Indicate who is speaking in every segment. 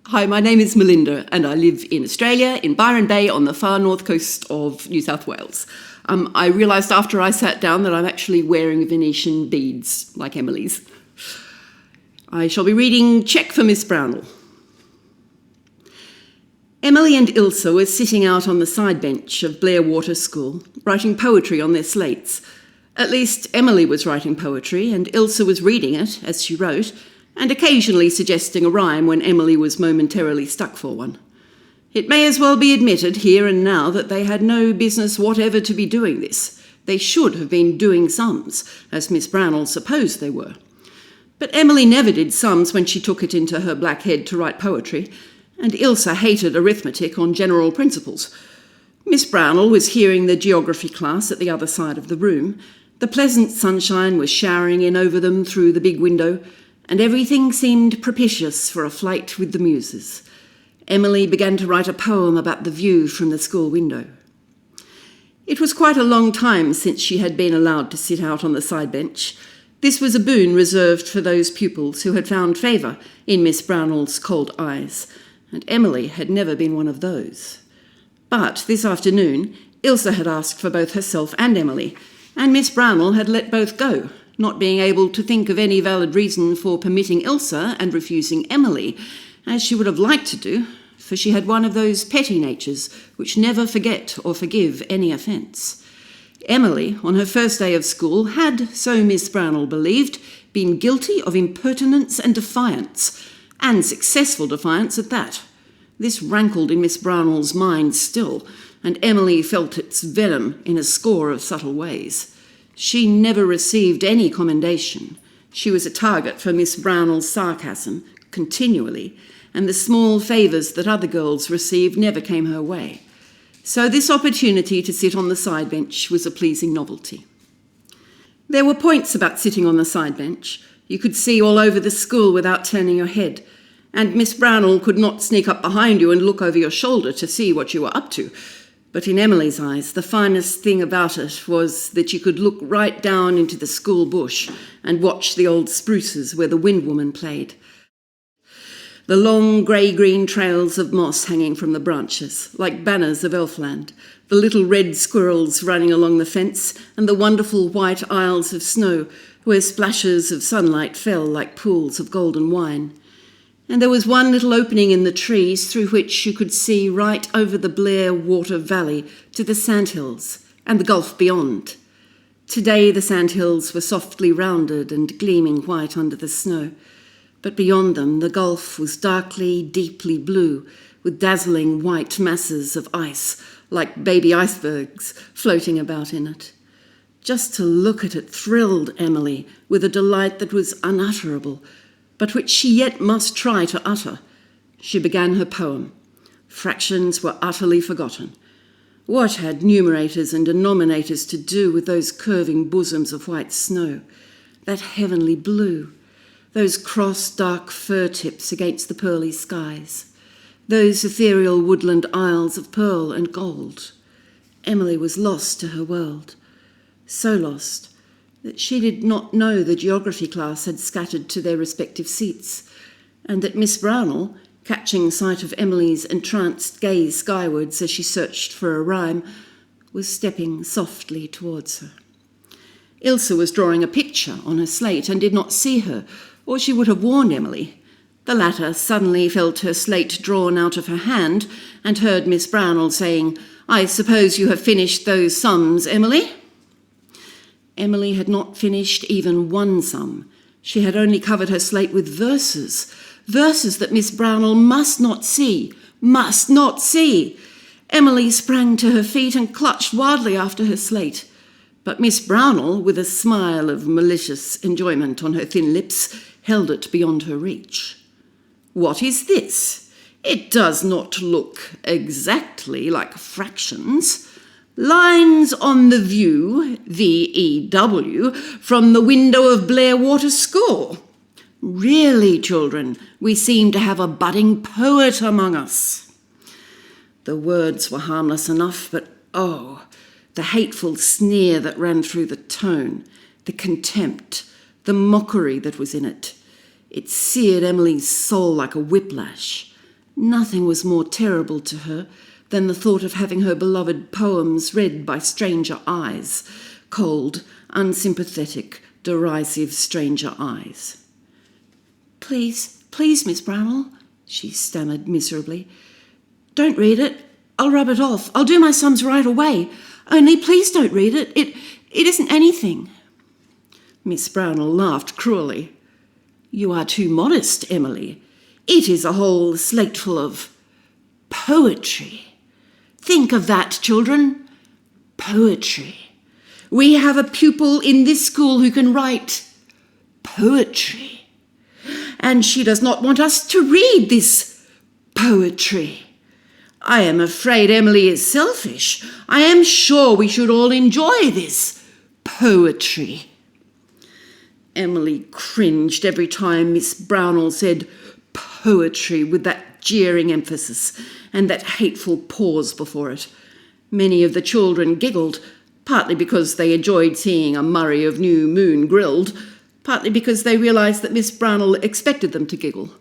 Speaker 1: Hi, my name is Melinda and I live in Australia, in Byron Bay on the far north coast of New South Wales. I realised after I sat down that I'm actually wearing Venetian beads, like Emily's. I shall be reading Check for Miss Brownell. Emily and Ilse were sitting out on the side bench of Blairwater School, writing poetry on their slates. At least Emily was writing poetry and Ilse was reading it as she wrote, and occasionally suggesting a rhyme when Emily was momentarily stuck for one. It may as well be admitted here and now that they had no business whatever to be doing this. They should have been doing sums, as Miss Brownell supposed they were. But Emily never did sums when she took it into her black head to write poetry, and Ilse hated arithmetic on general principles. Miss Brownell was hearing the geography class at the other side of the room. The pleasant sunshine was showering in over them through the big window, and everything seemed propitious for a flight with the muses. Emily began to write a poem about the view from the school window. It was quite a long time since she had been allowed to sit out on the side bench. This was a boon reserved for those pupils who had found favour in Miss Brownell's cold eyes, and Emily had never been one of those. But this afternoon, Ilse had asked for both herself and Emily, and Miss Brownell had let both go, not being able to think of any valid reason for permitting Ilse and refusing Emily, as she would have liked to do, for she had one of those petty natures which never forget or forgive any offence. Emily, on her first day of school, had, so Miss Brownell believed, been guilty of impertinence and defiance, and successful defiance at that. This rankled in Miss Brownell's mind still, and Emily felt its venom in a score of subtle ways. She never received any commendation. She was a target for Miss Brownell's sarcasm, continually, and the small favours that other girls received never came her way. So this opportunity to sit on the side bench was a pleasing novelty. There were points about sitting on the side bench. You could see all over the school without turning your head, and Miss Brownell could not sneak up behind you and look over your shoulder to see what you were up to. But in Emily's eyes, the finest thing about it was that you could look right down into the school bush and watch the old spruces where the windwoman played. The long grey-green trails of moss hanging from the branches, like banners of Elfland, the little red squirrels running along the fence, and the wonderful white aisles of snow where splashes of sunlight fell like pools of golden wine. And there was one little opening in the trees through which you could see right over the Blairwater Valley to the sandhills and the gulf beyond. Today the sandhills were softly rounded and gleaming white under the snow, but beyond them the gulf was darkly, deeply blue, with dazzling white masses of ice, like baby icebergs, floating about in it. Just to look at it thrilled Emily with a delight that was unutterable, but which she yet must try to utter. She began her poem. Fractions were utterly forgotten. What had numerators and denominators to do with those curving bosoms of white snow, that heavenly blue, those crossed dark fir tips against the pearly skies, those ethereal woodland aisles of pearl and gold? Emily was lost to her world, so lost that she did not know the geography class had scattered to their respective seats, and that Miss Brownell, catching sight of Emily's entranced gaze skywards as she searched for a rhyme, was stepping softly towards her. Ilse was drawing a picture on her slate and did not see her, or she would have warned Emily. The latter suddenly felt her slate drawn out of her hand and heard Miss Brownell saying, "I suppose you have finished those sums, Emily?" Emily had not finished even one sum. She had only covered her slate with verses that Miss Brownell must not see. Emily sprang to her feet and clutched wildly after her slate. But Miss Brownell, with a smile of malicious enjoyment on her thin lips, held it beyond her reach. "What is this? It does not look exactly like fractions. Lines on the view, VEW, from the window of Blairwater School. Really, children, we seem to have a budding poet among us." The words were harmless enough, but oh, the hateful sneer that ran through the tone, the contempt, the mockery that was in it. It seared Emily's soul like a whiplash. Nothing was more terrible to her than the thought of having her beloved poems read by stranger eyes, cold, unsympathetic, derisive stranger eyes. "Please, please, Miss Brownell," she stammered miserably. "Don't read it. I'll rub it off. I'll do my sums right away. Only please don't read it. It isn't anything." Miss Brownell laughed cruelly. "You are too modest, Emily. It is a whole slateful of poetry. Think of that, children. Poetry. We have a pupil in this school who can write poetry. And she does not want us to read this poetry. I am afraid Emily is selfish. I am sure we should all enjoy this poetry." Emily cringed every time Miss Brownell said poetry with that jeering emphasis and that hateful pause before it. Many of the children giggled, partly because they enjoyed seeing a Murray of New Moon grilled, partly because they realised that Miss Brownell expected them to giggle.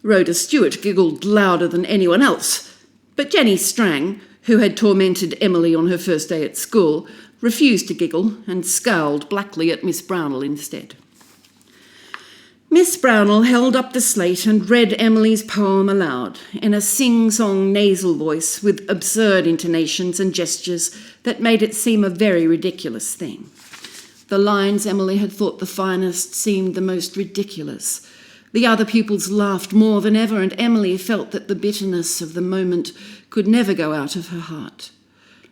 Speaker 1: Rhoda Stewart giggled louder than anyone else, but Jenny Strang, who had tormented Emily on her first day at school, refused to giggle and scowled blackly at Miss Brownell instead. Miss Brownell held up the slate and read Emily's poem aloud in a sing-song nasal voice with absurd intonations and gestures that made it seem a very ridiculous thing. The lines Emily had thought the finest seemed the most ridiculous. The other pupils laughed more than ever, and Emily felt that the bitterness of the moment could never go out of her heart.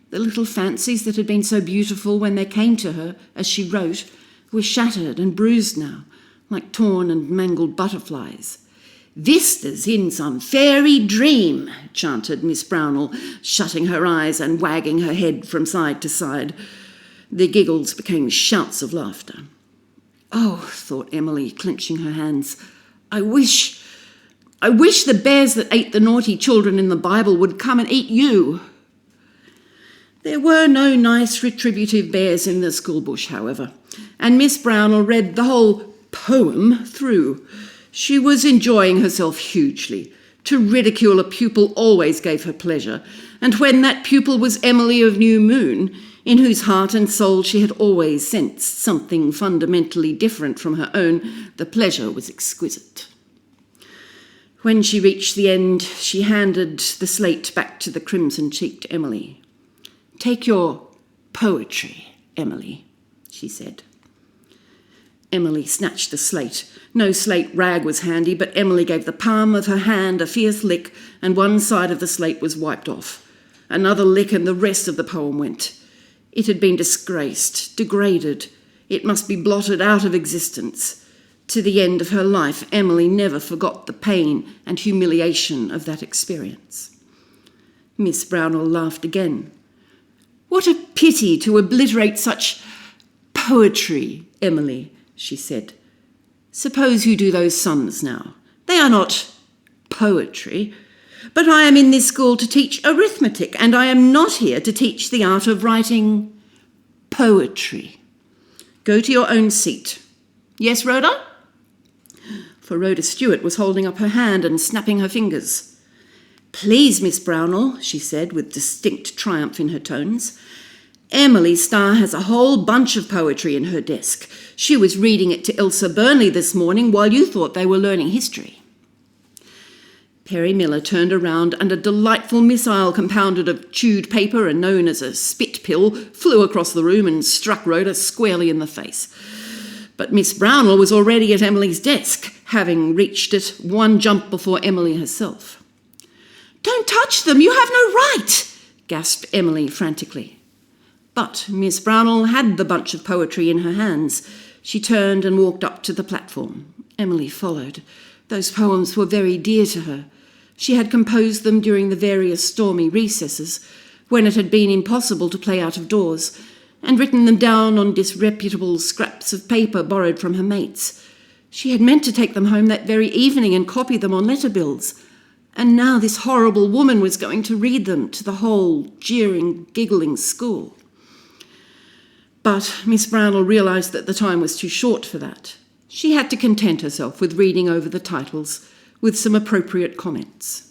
Speaker 1: The little fancies that had been so beautiful when they came to her as she wrote were shattered and bruised now, like torn and mangled butterflies. "Vistas in some fairy dream," chanted Miss Brownell, shutting her eyes and wagging her head from side to side. The giggles became shouts of laughter. "Oh," thought Emily, clenching her hands, I wish the bears that ate the naughty children in the Bible would come and eat you." There were no nice retributive bears in the school bush, however, and Miss Brownell read the whole poem through. She was enjoying herself hugely. To ridicule a pupil always gave her pleasure, and when that pupil was Emily of New Moon, in whose heart and soul she had always sensed something fundamentally different from her own, the pleasure was exquisite. When she reached the end, she handed the slate back to the crimson-cheeked Emily. "Take your poetry, Emily," she said. Emily snatched the slate. No slate rag was handy, but Emily gave the palm of her hand a fierce lick, and one side of the slate was wiped off. Another lick and the rest of the poem went. It had been disgraced, degraded. It must be blotted out of existence. To the end of her life, Emily never forgot the pain and humiliation of that experience. Miss Brownell laughed again. "What a pity to obliterate such poetry, Emily," she said. "Suppose you do those sums now. They are not poetry. But I am in this school to teach arithmetic, and I am not here to teach the art of writing poetry. Go to your own seat. Yes, Rhoda?" For Rhoda Stewart was holding up her hand and snapping her fingers. "Please, Miss Brownell," she said with distinct triumph in her tones. "Emily Starr has a whole bunch of poetry in her desk. She was reading it to Elsa Burnley this morning while you thought they were learning history." Perry Miller turned around and a delightful missile compounded of chewed paper and known as a spit pill flew across the room and struck Rhoda squarely in the face. But Miss Brownell was already at Emily's desk, having reached it one jump before Emily herself. "Don't touch them, you have no right," gasped Emily frantically. But Miss Brownell had the bunch of poetry in her hands. She turned and walked up to the platform. Emily followed. Those poems were very dear to her. She had composed them during the various stormy recesses, when it had been impossible to play out of doors, and written them down on disreputable scraps of paper borrowed from her mates. She had meant to take them home that very evening and copy them on letter bills, and now this horrible woman was going to read them to the whole jeering, giggling school. But Miss Brownell realised that the time was too short for that. She had to content herself with reading over the titles with some appropriate comments.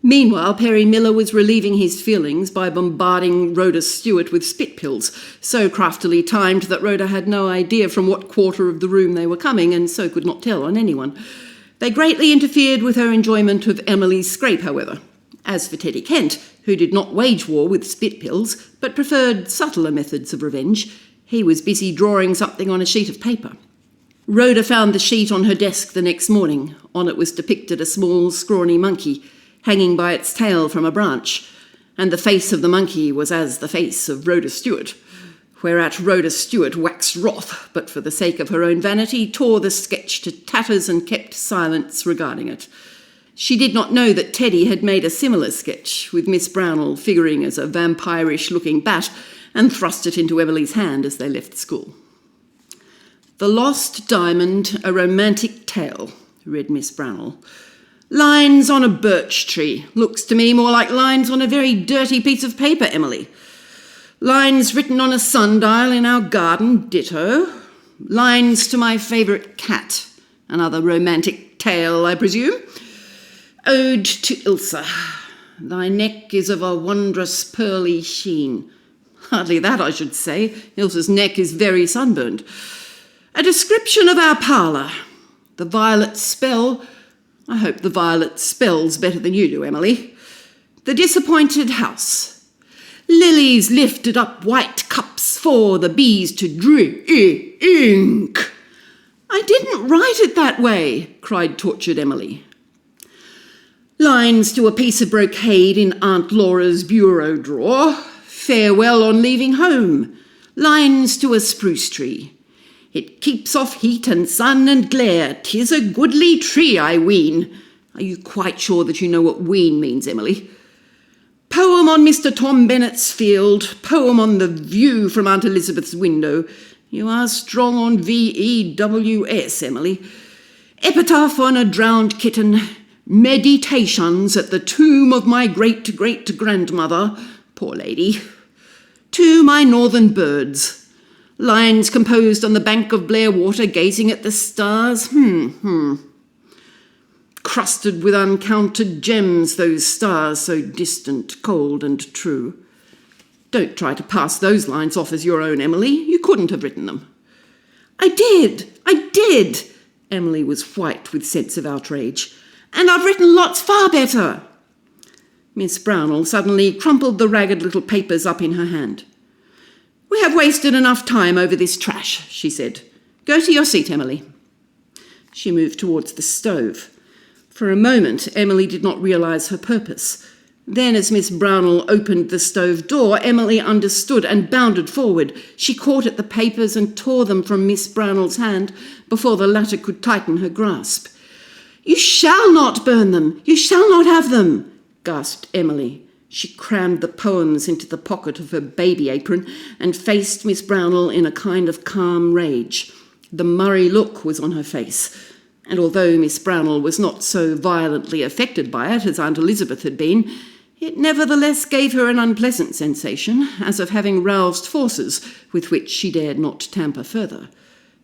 Speaker 1: Meanwhile, Perry Miller was relieving his feelings by bombarding Rhoda Stewart with spit pills, so craftily timed that Rhoda had no idea from what quarter of the room they were coming, and so could not tell on anyone. They greatly interfered with her enjoyment of Emily's scrape, however. As for Teddy Kent, who did not wage war with spit pills, but preferred subtler methods of revenge, he was busy drawing something on a sheet of paper. Rhoda found the sheet on her desk the next morning. On it was depicted a small, scrawny monkey, hanging by its tail from a branch, and the face of the monkey was as the face of Rhoda Stewart, whereat Rhoda Stewart waxed wroth, but for the sake of her own vanity tore the sketch to tatters and kept silence regarding it. She did not know that Teddy had made a similar sketch, with Miss Brownell figuring as a vampirish-looking bat, and thrust it into Emily's hand as they left school. "The Lost Diamond, a Romantic Tale," read Miss Brownell. "Lines on a birch tree. Looks to me more like lines on a very dirty piece of paper, Emily. Lines written on a sundial in our garden, ditto. Lines to my favourite cat. Another romantic tale, I presume. Ode to Ilsa. Thy neck is of a wondrous pearly sheen." Hardly that, I should say. Ilsa's neck is very sunburned. "A description of our parlour. The violet spell. I hope the violet spells better than you do, Emily. The disappointed house. Lilies lifted up white cups for the bees to drink." "I didn't write it that way," cried tortured Emily. "Lines to a piece of brocade in Aunt Laura's bureau drawer. Farewell on leaving home. Lines to a spruce tree. It keeps off heat and sun and glare. 'Tis a goodly tree, I ween." Are you quite sure that you know what ween means, Emily? "Poem on Mr. Tom Bennett's field. Poem on the view from Aunt Elizabeth's window." You are strong on VEWS, Emily. "Epitaph on a drowned kitten. Meditations at the tomb of my great-great-grandmother." Poor lady. "To my northern birds. Lines composed on the bank of Blair Water, gazing at the stars. Crusted with uncounted gems, those stars so distant, cold and true." Don't try to pass those lines off as your own, Emily. You couldn't have written them. I did. Emily was white with sense of outrage. "And I've written lots far better." Miss Brownell suddenly crumpled the ragged little papers up in her hand. "We have wasted enough time over this trash," she said. "Go to your seat, Emily." She moved towards the stove. For a moment, Emily did not realise her purpose. Then, as Miss Brownell opened the stove door, Emily understood and bounded forward. She caught at the papers and tore them from Miss Brownell's hand before the latter could tighten her grasp. "You shall not burn them! You shall not have them!" gasped Emily. She crammed the poems into the pocket of her baby apron and faced Miss Brownell in a kind of calm rage. The Murray look was on her face, and although Miss Brownell was not so violently affected by it as Aunt Elizabeth had been, it nevertheless gave her an unpleasant sensation, as of having roused forces with which she dared not tamper further.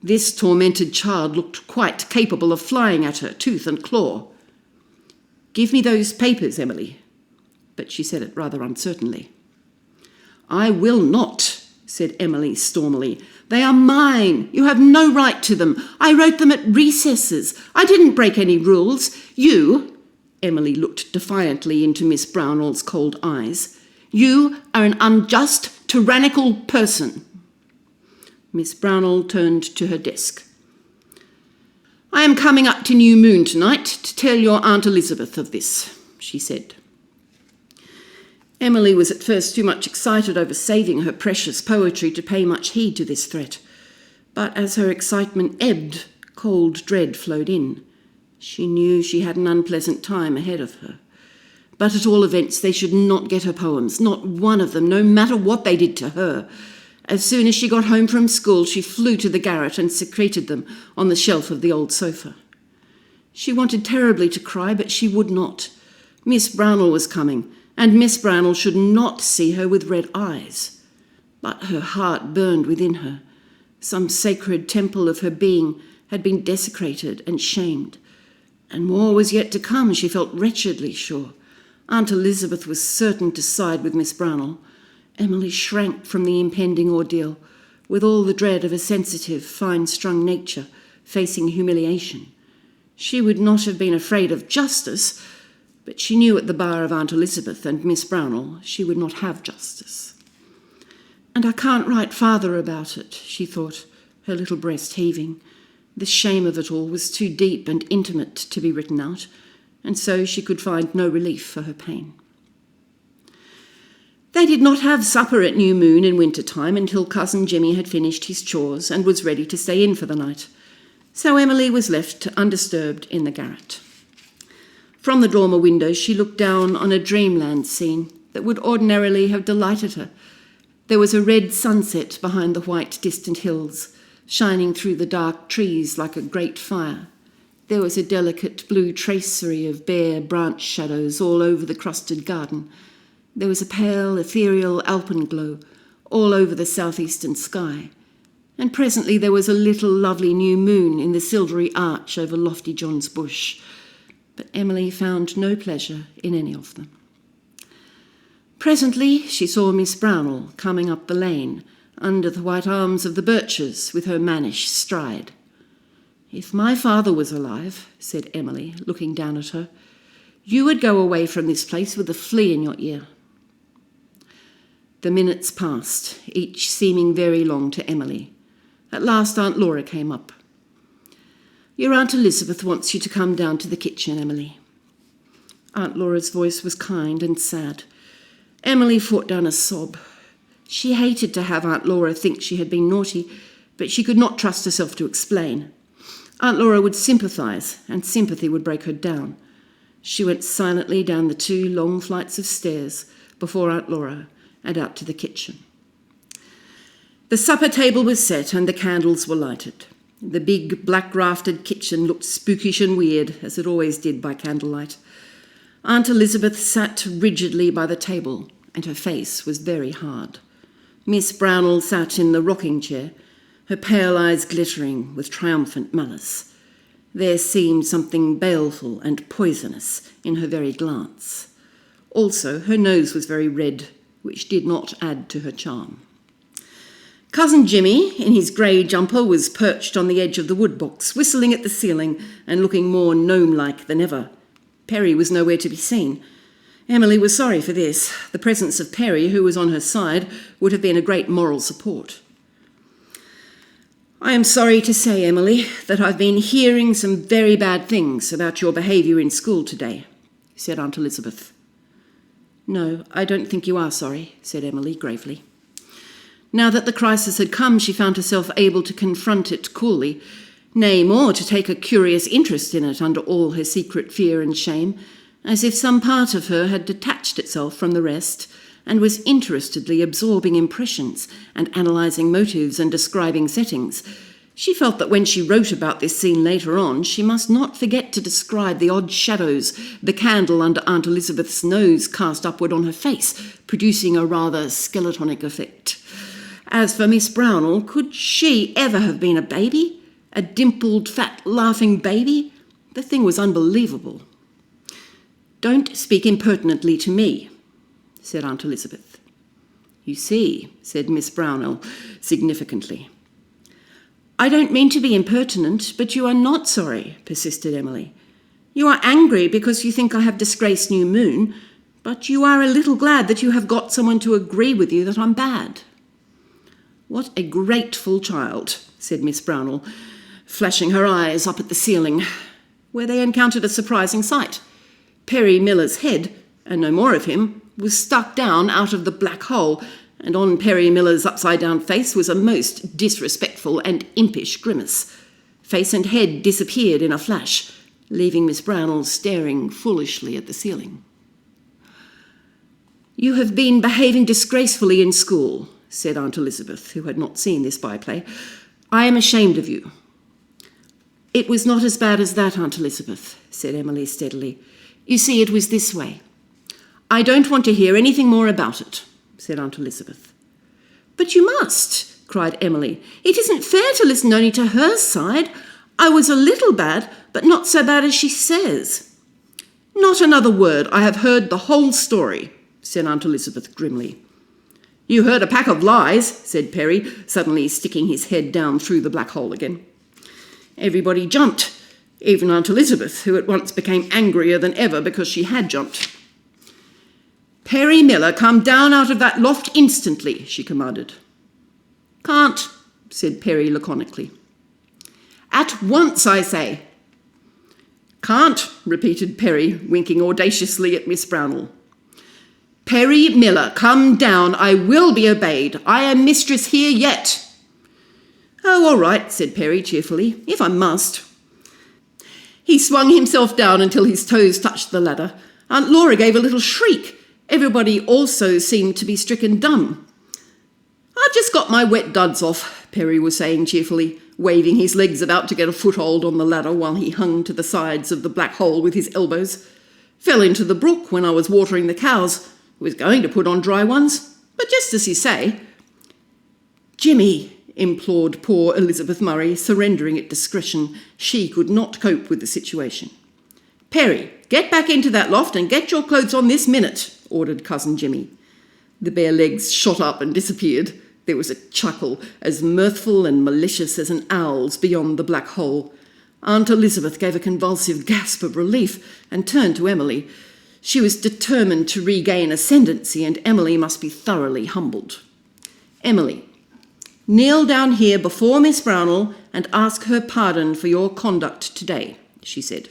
Speaker 1: This tormented child looked quite capable of flying at her, tooth and claw. "Give me those papers, Emily." But she said it rather uncertainly. "I will not," said Emily stormily. "They are mine. You have no right to them. I wrote them at recesses. I didn't break any rules. You," Emily looked defiantly into Miss Brownell's cold eyes, "you are an unjust, tyrannical person." Miss Brownell turned to her desk. "I am coming up to New Moon tonight to tell your Aunt Elizabeth of this," she said. Emily was at first too much excited over saving her precious poetry to pay much heed to this threat. But as her excitement ebbed, cold dread flowed in. She knew she had an unpleasant time ahead of her. But at all events, they should not get her poems, not one of them, no matter what they did to her. As soon as she got home from school, she flew to the garret and secreted them on the shelf of the old sofa. She wanted terribly to cry, but she would not. Miss Brownell was coming, and Miss Brownell should not see her with red eyes. But her heart burned within her. Some sacred temple of her being had been desecrated and shamed. And more was yet to come, she felt wretchedly sure. Aunt Elizabeth was certain to side with Miss Brownell. Emily shrank from the impending ordeal, with all the dread of a sensitive, fine-strung nature facing humiliation. She would not have been afraid of justice, but she knew at the bar of Aunt Elizabeth and Miss Brownell she would not have justice. "And I can't write father about it," she thought, her little breast heaving. The shame of it all was too deep and intimate to be written out, and so she could find no relief for her pain. They did not have supper at New Moon in winter time until Cousin Jimmy had finished his chores and was ready to stay in for the night. So Emily was left undisturbed in the garret. From the dormer window she looked down on a dreamland scene that would ordinarily have delighted her. There was a red sunset behind the white distant hills, shining through the dark trees like a great fire. There was a delicate blue tracery of bare branch shadows all over the crusted garden. There was a pale, ethereal alpenglow all over the southeastern sky. And presently there was a little lovely new moon in the silvery arch over Lofty John's bush. But Emily found no pleasure in any of them. Presently she saw Miss Brownell coming up the lane, under the white arms of the birches, with her mannish stride. "If my father was alive," said Emily, looking down at her, "you would go away from this place with a flea in your ear." The minutes passed, each seeming very long to Emily. At last Aunt Laura came up. "Your Aunt Elizabeth wants you to come down to the kitchen, Emily." Aunt Laura's voice was kind and sad. Emily fought down a sob. She hated to have Aunt Laura think she had been naughty, but she could not trust herself to explain. Aunt Laura would sympathise, and sympathy would break her down. She went silently down the 2 long flights of stairs before Aunt Laura and out to the kitchen. The supper table was set and the candles were lighted. The big black-raftered kitchen looked spookish and weird, as it always did by candlelight. Aunt Elizabeth sat rigidly by the table, and her face was very hard. Miss Brownell sat in the rocking chair, her pale eyes glittering with triumphant malice. There seemed something baleful and poisonous in her very glance. Also, her nose was very red, which did not add to her charm. Cousin Jimmy, in his grey jumper, was perched on the edge of the woodbox, whistling at the ceiling and looking more gnome-like than ever. Perry was nowhere to be seen. Emily was sorry for this. The presence of Perry, who was on her side, would have been a great moral support. "I am sorry to say, Emily, that I've been hearing some very bad things about your behaviour in school today," said Aunt Elizabeth. "No, I don't think you are sorry," said Emily gravely. Now that the crisis had come, she found herself able to confront it coolly, nay, more, to take a curious interest in it under all her secret fear and shame, as if some part of her had detached itself from the rest and was interestedly absorbing impressions and analysing motives and describing settings. She felt that when she wrote about this scene later on, she must not forget to describe the odd shadows the candle under Aunt Elizabeth's nose cast upward on her face, producing a rather skeletonic effect. As for Miss Brownell, could she ever have been a baby? A dimpled, fat, laughing baby? The thing was unbelievable. "Don't speak impertinently to me," said Aunt Elizabeth. "You see," said Miss Brownell significantly. "I don't mean to be impertinent, but you are not sorry," persisted Emily. "You are angry because you think I have disgraced New Moon, but you are a little glad that you have got someone to agree with you that I'm bad." "What a grateful child," said Miss Brownell, flashing her eyes up at the ceiling, where they encountered a surprising sight. Perry Miller's head, and no more of him, was stuck down out of the black hole, and on Perry Miller's upside-down face was a most disrespectful and impish grimace. Face and head disappeared in a flash, leaving Miss Brownell staring foolishly at the ceiling. "You have been behaving disgracefully in school," said Aunt Elizabeth, who had not seen this byplay. "I am ashamed of you." "It was not as bad as that, Aunt Elizabeth," said Emily steadily. "You see, it was this way." "I don't want to hear anything more about it," said Aunt Elizabeth. "But you must," cried Emily. "It isn't fair to listen only to her side. I was a little bad, but not so bad as she says." Not another word. I have heard the whole story, said Aunt Elizabeth grimly. You heard a pack of lies, said Perry, suddenly sticking his head down through the black hole again. Everybody jumped, even Aunt Elizabeth, who at once became angrier than ever because she had jumped. Perry Miller, come down out of that loft instantly, she commanded. Can't, said Perry laconically. At once, I say. Can't, repeated Perry, winking audaciously at Miss Brownell. Perry Miller, come down. I will be obeyed. I am mistress here yet. Oh, all right, said Perry cheerfully, if I must. He swung himself down until his toes touched the ladder. Aunt Laura gave a little shriek. Everybody also seemed to be stricken dumb. I've just got my wet duds off, Perry was saying cheerfully, waving his legs about to get a foothold on the ladder while he hung to the sides of the black hole with his elbows. Fell into the brook when I was watering the cows. Was going to put on dry ones, but just as you say. Jimmy, implored poor Elizabeth Murray, surrendering at discretion. She could not cope with the situation. Perry, get back into that loft and get your clothes on this minute, ordered Cousin Jimmy. The bare legs shot up and disappeared. There was a chuckle as mirthful and malicious as an owl's beyond the black hole. Aunt Elizabeth gave a convulsive gasp of relief and turned to Emily. She was determined to regain ascendancy, and Emily must be thoroughly humbled. Emily, kneel down here before Miss Brownell and ask her pardon for your conduct today, she said.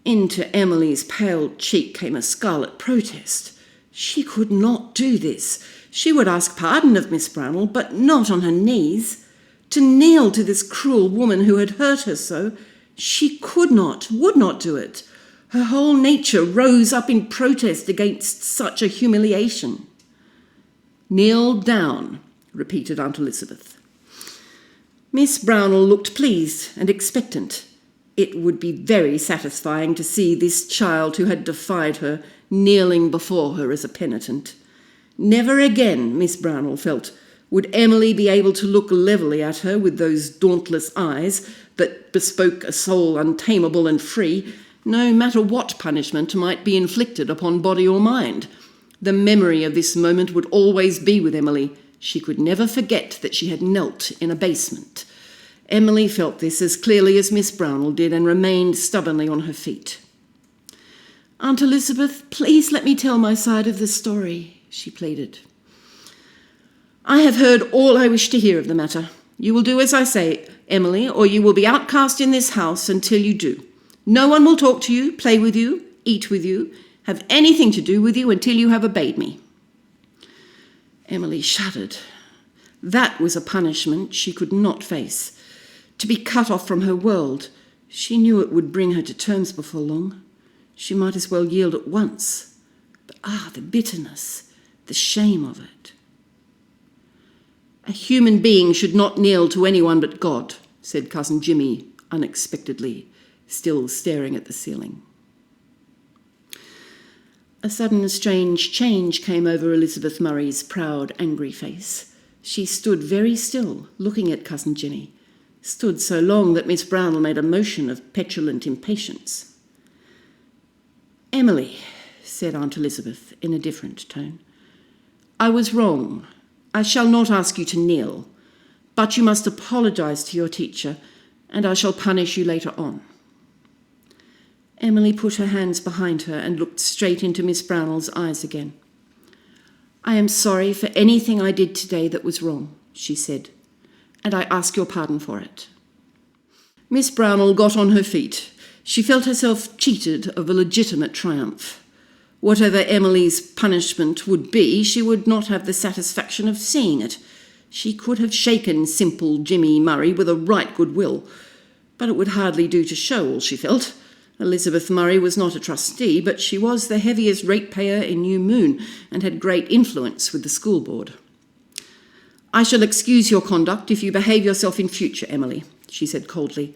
Speaker 1: Into Emily's pale cheek came a scarlet protest. She could not do this. She would ask pardon of Miss Brownell, but not on her knees. To kneel to this cruel woman who had hurt her so, she could not, would not do it. Her whole nature rose up in protest against such a humiliation. Kneel down, repeated Aunt Elizabeth. Miss Brownell looked pleased and expectant. It would be very satisfying to see this child who had defied her kneeling before her as a penitent. Never again, Miss Brownell felt, would Emily be able to look levelly at her with those dauntless eyes that bespoke a soul untamable and free, no matter what punishment might be inflicted upon body or mind. The memory of this moment would always be with Emily. She could never forget that she had knelt in abasement. Emily felt this as clearly as Miss Brownell did and remained stubbornly on her feet. Aunt Elizabeth, please let me tell my side of the story, she pleaded. I have heard all I wish to hear of the matter. You will do as I say, Emily, or you will be outcast in this house until you do. No one will talk to you, play with you, eat with you, have anything to do with you until you have obeyed me. Emily shuddered. That was a punishment she could not face. To be cut off from her world, she knew it would bring her to terms before long. She might as well yield at once. But the bitterness, the shame of it. A human being should not kneel to anyone but God, said Cousin Jimmy unexpectedly, still staring at the ceiling. A sudden strange change came over Elizabeth Murray's proud, angry face. She stood very still, looking at Cousin Jimmy, stood so long that Miss Brownell made a motion of petulant impatience. Emily, said Aunt Elizabeth in a different tone, I was wrong. I shall not ask you to kneel, but you must apologise to your teacher, and I shall punish you later on. Emily put her hands behind her and looked straight into Miss Brownell's eyes again. I am sorry for anything I did today that was wrong, she said, and I ask your pardon for it. Miss Brownell got on her feet. She felt herself cheated of a legitimate triumph. Whatever Emily's punishment would be, she would not have the satisfaction of seeing it. She could have shaken simple Jimmy Murray with a right good will, but it would hardly do to show all she felt. Elizabeth Murray was not a trustee, but she was the heaviest ratepayer in New Moon and had great influence with the school board. I shall excuse your conduct if you behave yourself in future, Emily, she said coldly.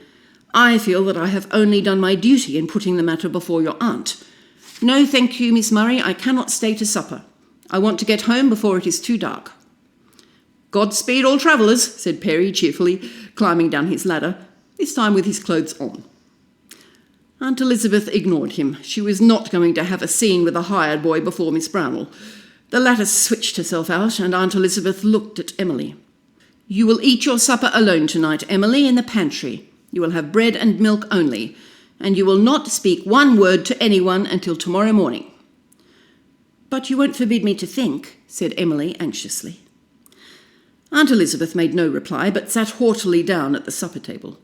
Speaker 1: I feel that I have only done my duty in putting the matter before your aunt. No, thank you, Miss Murray, I cannot stay to supper. I want to get home before it is too dark. Godspeed all travellers, said Perry cheerfully, climbing down his ladder, this time with his clothes on. Aunt Elizabeth ignored him. She was not going to have a scene with a hired boy before Miss Brownell. The latter switched herself out, and Aunt Elizabeth looked at Emily. "You will eat your supper alone tonight, Emily, in the pantry. You will have bread and milk only, and you will not speak one word to anyone until tomorrow morning." "But you won't forbid me to think," said Emily anxiously. Aunt Elizabeth made no reply, but sat haughtily down at the supper table.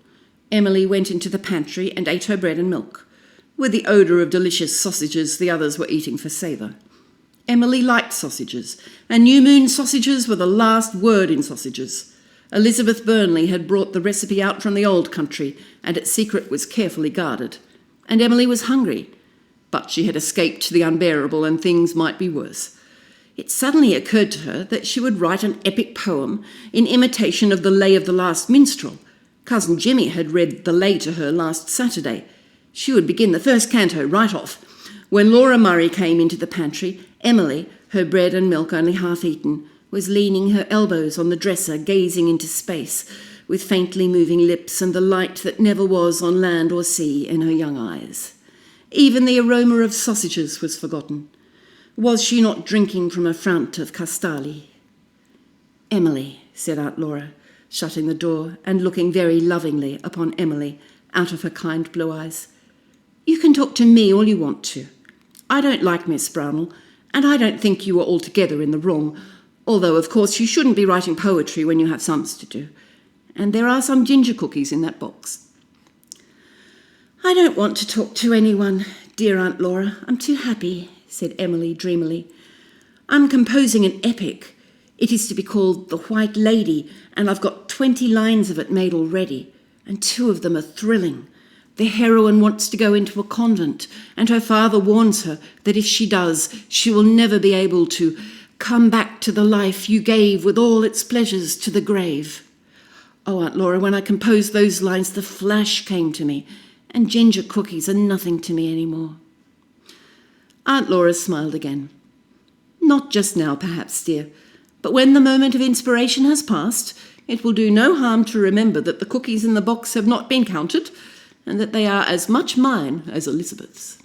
Speaker 1: Emily went into the pantry and ate her bread and milk. With the odour of delicious sausages the others were eating for savour. Emily liked sausages, and New Moon sausages were the last word in sausages. Elizabeth Burnley had brought the recipe out from the old country, and its secret was carefully guarded. And Emily was hungry, but she had escaped the unbearable, and things might be worse. It suddenly occurred to her that she would write an epic poem in imitation of the Lay of the Last Minstrel. Cousin Jimmy had read the lay to her last Saturday. She would begin the first canto right off. When Laura Murray came into the pantry, Emily, her bread and milk only half eaten, was leaning her elbows on the dresser, gazing into space, with faintly moving lips and the light that never was on land or sea in her young eyes. Even the aroma of sausages was forgotten. Was she not drinking from a fount of Castali? "Emily," said Aunt Laura, shutting the door and looking very lovingly upon Emily out of her kind blue eyes. "You can talk to me all you want to. I don't like Miss Brownell, and I don't think you are altogether in the wrong, although, of course, you shouldn't be writing poetry when you have sums to do. And there are some ginger cookies in that box." "I don't want to talk to anyone, dear Aunt Laura. I'm too happy," said Emily dreamily. "I'm composing an epic. It is to be called The White Lady, and I've got 20 lines of it made already, and 2 of them are thrilling. The heroine wants to go into a convent, and her father warns her that if she does, she will never be able to come back to the life you gave with all its pleasures to the grave. Oh, Aunt Laura, when I composed those lines, the flash came to me, and ginger cookies are nothing to me anymore." Aunt Laura smiled again. "Not just now, perhaps, dear, but when the moment of inspiration has passed, it will do no harm to remember that the cookies in the box have not been counted, and that they are as much mine as Elizabeth's."